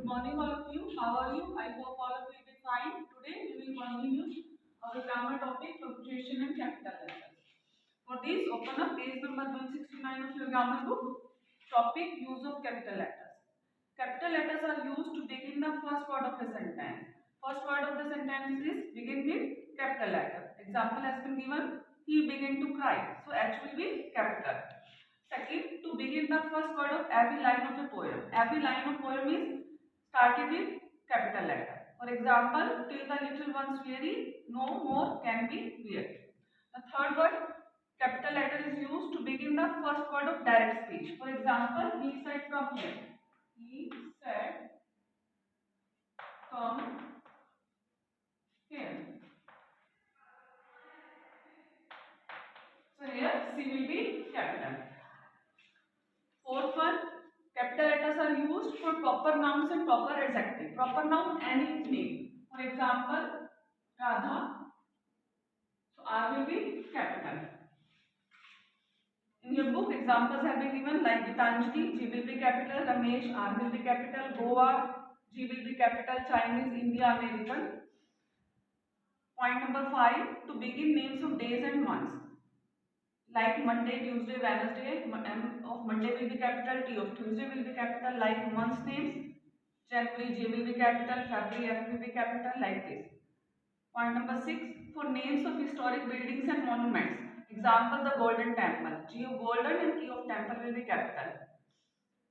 morning, all of you. How are you? I hope all of you will be fine. Today we will continue our grammar topic, punctuation and capital letters. For this, open up page number 169 of your grammar book. Topic: use of capital letters. Capital letters are used to begin the first word of a sentence. First word of the sentence is begin with capital letter. Example has been given. He began to cry. So H will be capital. Second, to begin the first word of every line of a poem. Every line of poem is started with capital letter. For example, till the little ones weary, no more can be weary. The third word, capital letter is used to begin the first word of direct speech. For example, he said come here. He said come here. So here C will be capital. Fourth one, capital letters are used for proper nouns and proper adjective. Proper noun, any name. For example, Radha. So R will be capital. In your book, examples have been given like Gitanjali, G will be capital, Ramesh, R will be capital, Goa, G will be capital, Chinese, India, American. Point number 5, to begin names of days and months. Like Monday, Tuesday, Wednesday, M of Monday will be capital, T of Tuesday will be capital, like months names. January, J will be capital, February, F will be capital, like this. Point number 6, for names of historic buildings and monuments. Example, the Golden Temple. G of Golden and T of Temple will be capital.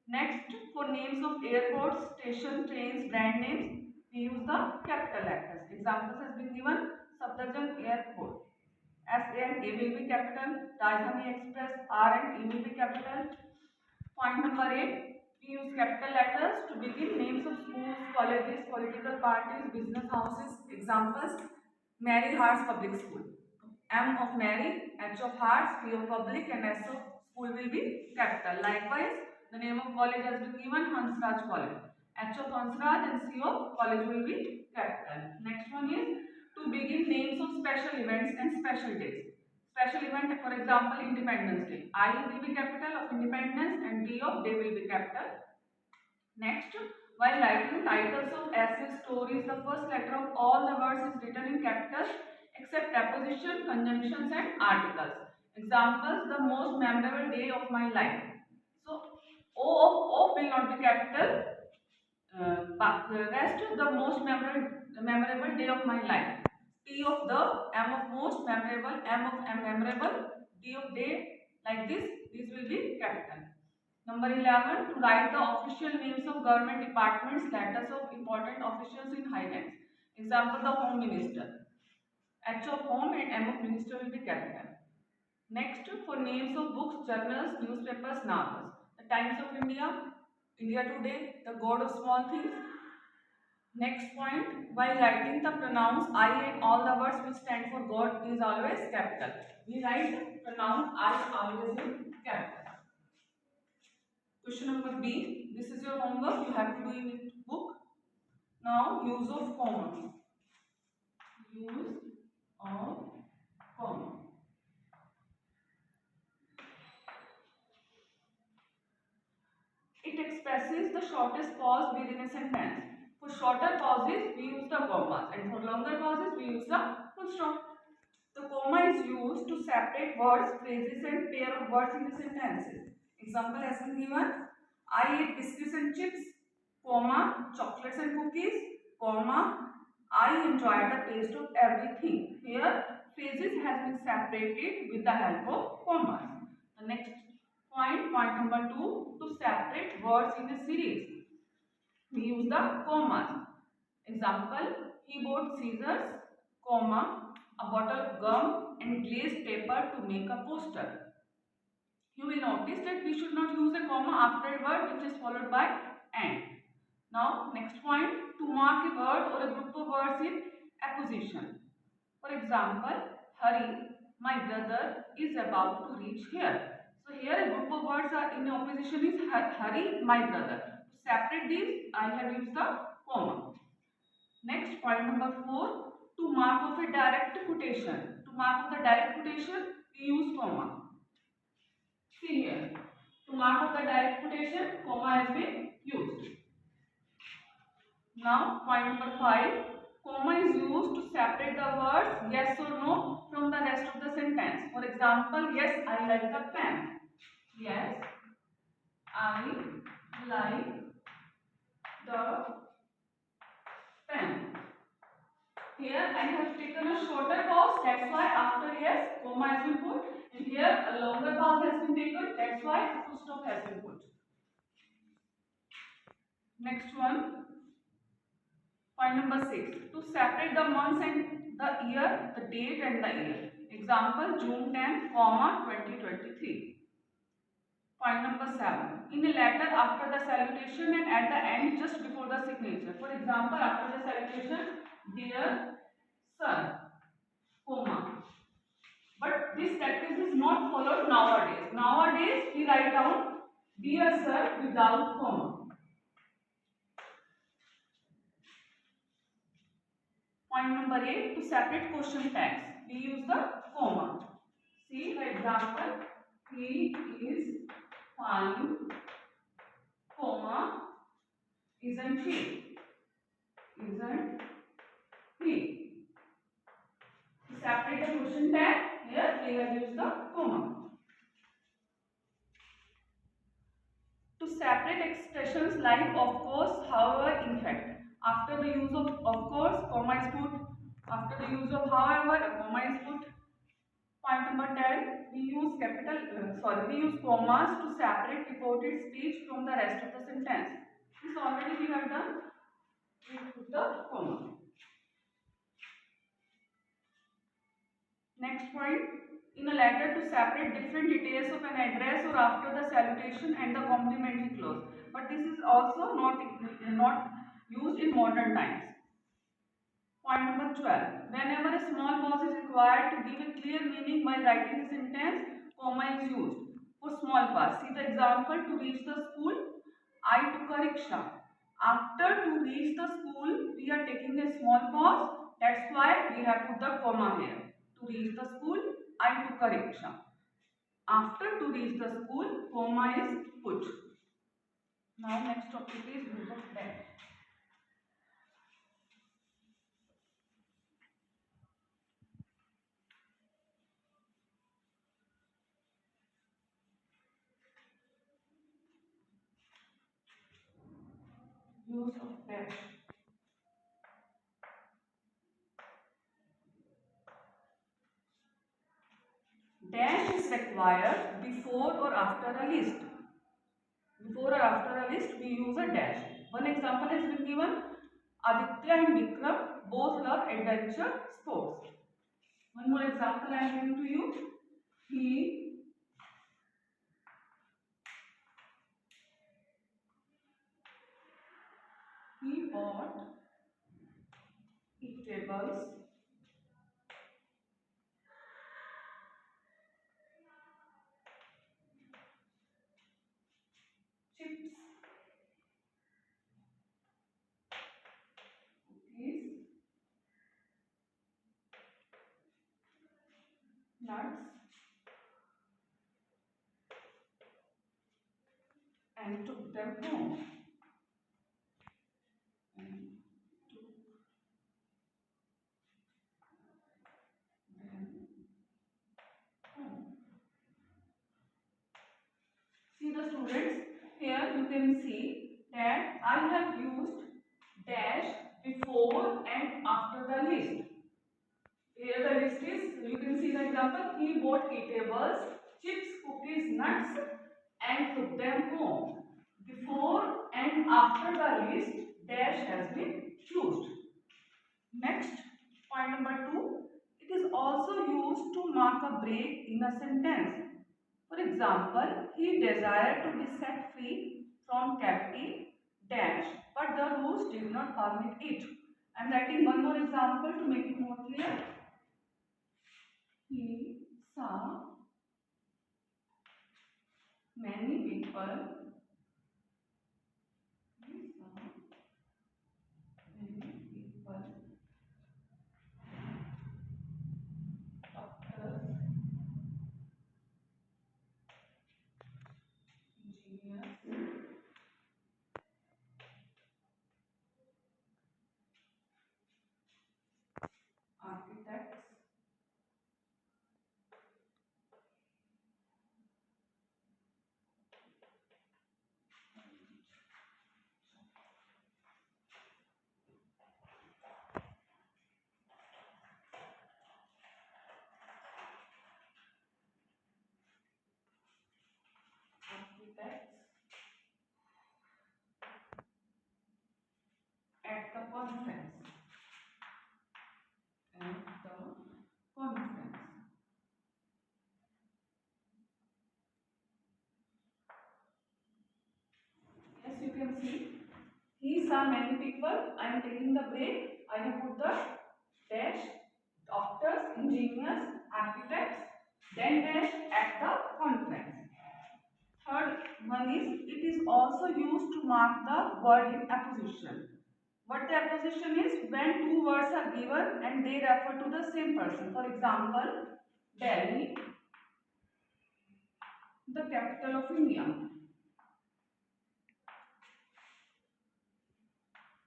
Next, for names of airports, station, trains, brand names, we use the capital letters. Examples has been given, Safdarjung Airport. S and A will be capital, Rajdhani Express, R and E will be capital. Point number 8, we use capital letters to begin names of schools, colleges, political parties, business houses. Examples, Mary Hart's Public School. M of Mary, H of Hearts, P of Public and S of School will be capital. Likewise, the name of college has been given, Hansraj College. H of Hansraj and C of college will be capital. Next one is to begin names of special events and special days. Special event, for example, Independence Day. I will be capital of Independence and D of Day will be capital. Next, while writing titles of essays, stories, the first letter of all the words is written in capitals except preposition, conjunctions and articles. Examples, the most memorable day of my life. So, O will not be capital, but the rest, the most memorable day of my life. T of the, M of most memorable, M of memorable, D of day, like this, these will be capital. Number 11, to write the official names of government departments, letters of important officials in highlights. Example, the Home Minister. H of Home and M of Minister will be capital. Next, for names of books, journals, newspapers, novels. The Times of India, India Today, The God of Small Things. Next point, while writing the pronouns I and all the words which stand for God is always capital. We write pronoun I always in capital. Question number B. This is your homework. You have to do in the book. Now, use of comma. Use of comma. It expresses the shortest pause within a sentence. For shorter pauses, we use the commas, and for longer pauses, we use the full stop. The comma is used to separate words, phrases, and pair of words in the sentences. Example has been given. I ate biscuits and chips, comma, chocolates and cookies, comma, I enjoyed the taste of everything. Here, phrases has been separated with the help of commas. The next point number 2, to separate words in a series, we use the commas. Example, he bought scissors, comma, a bottle of gum and glazed paper to make a poster. You will notice that we should not use a comma after a word which is followed by and. Now, next point, to mark a word or a group of words in apposition. For example, hurry, my brother is about to reach here. So, here a group of words are in opposition is hurry, my brother. To separate these, I have used the comma. Next, point number 4, to mark of a direct quotation. To mark of the direct quotation, we use comma. See here, to mark of the direct quotation, comma has been used. Now, point number 5. Comma is used to separate the words yes or no from the rest of the sentence. For example, yes, I like the pen. Yes, I like the pen. Here I have taken a shorter pause, that's why after yes, comma has been put. And here a longer pause has been taken, that's why a full stop has been put. Next one. Point number 6. To separate the months and the year, the date and the year. Example, June 10, comma 2023. Point number 7. In a letter after the salutation and at the end just before the signature. For example, after the salutation, dear sir, comma. But this practice is not followed nowadays. Nowadays, we write down dear sir without comma. Point number 8. To separate question tags, we use the comma. See the example. He is fine, comma, isn't he? Isn't he? To separate the question tag, here we have used the comma. To separate expressions like of course, however, in fact. After the use of course, comma is put. After the use of however, a comma is put. Point number 10. We use commas to separate reported speech from the rest of the sentence. This already we have done. We put the comma. Next point. In a letter to separate different details of an address or after the salutation and the complimentary clause. But this is also not used in modern times. Point number 12. Whenever a small pause is required to give a clear meaning while writing a sentence, comma is used. For small pause, see the example. To reach the school, I took a rickshaw. After to reach the school, we are taking a small pause. That's why we have put the comma here. To reach the school, I took a rickshaw. After to reach the school, comma is put. Now next topic is use of dash. Use of dash. Dash is required before or after a list. Before or after a list, we use a dash. One example has been given. Aditya and Vikram both love adventure sports. One more example I am giving to you. He bought eatables chips, cookies, nuts, and took them home. And took them home. See the students, here you can see that I have used dash before and after the list. Here the list is, you can see the example, he bought eatables, chips, cookies, nuts and took them home. Before and after the list, dash has been used. Next, point number 2, it is also used to mark a break in a sentence. For example, he desired to be set free from captivity, dash, but the rules did not permit it. I am writing one more example to make it more clear. He saw many people. He saw many people. Doctors, engineers, architects at the conference. At the conference. Yes, you can see. He saw many people. I am taking the break. I have put the dash doctors, engineers, architects, then dash at the conference. Third one is it is also used to mark the word in apposition. What the apposition is? When two words are given and they refer to the same person. For example, Delhi, the capital of India.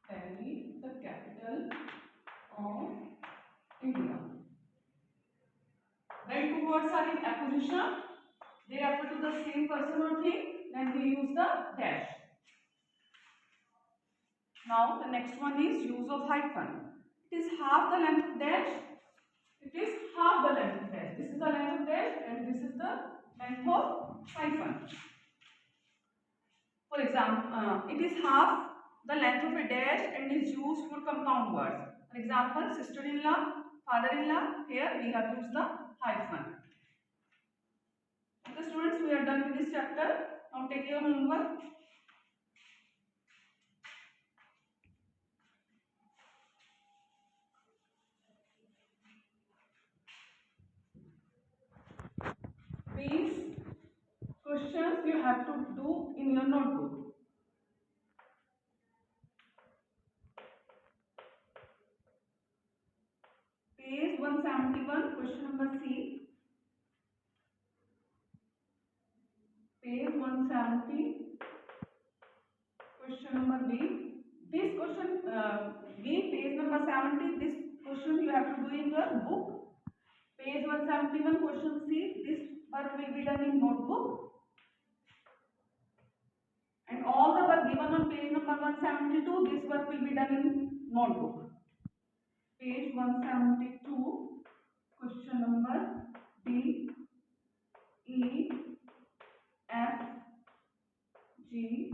Delhi, the capital of India. When two words are in apposition, they refer to the same person or thing, then we use the dash. Now the next one is use of hyphen. It is half the length of dash. It is half the length of dash. This is the length of dash and this is the length of hyphen. For example, it is half the length of a dash and is used for compound words. For example, sister-in-law, father-in-law. Here we have used the hyphen. Okay, students, we are done with this chapter. Now take your homework. These questions you have to do in your notebook. Page 171, question number C. Page 170, question number B. This question, B, page number 70, this question you have to do in your book. Page 171, question C, this work will be done in notebook. And all the work given on page number 172, this work will be done in notebook. Page 172, question number D, E, F, G,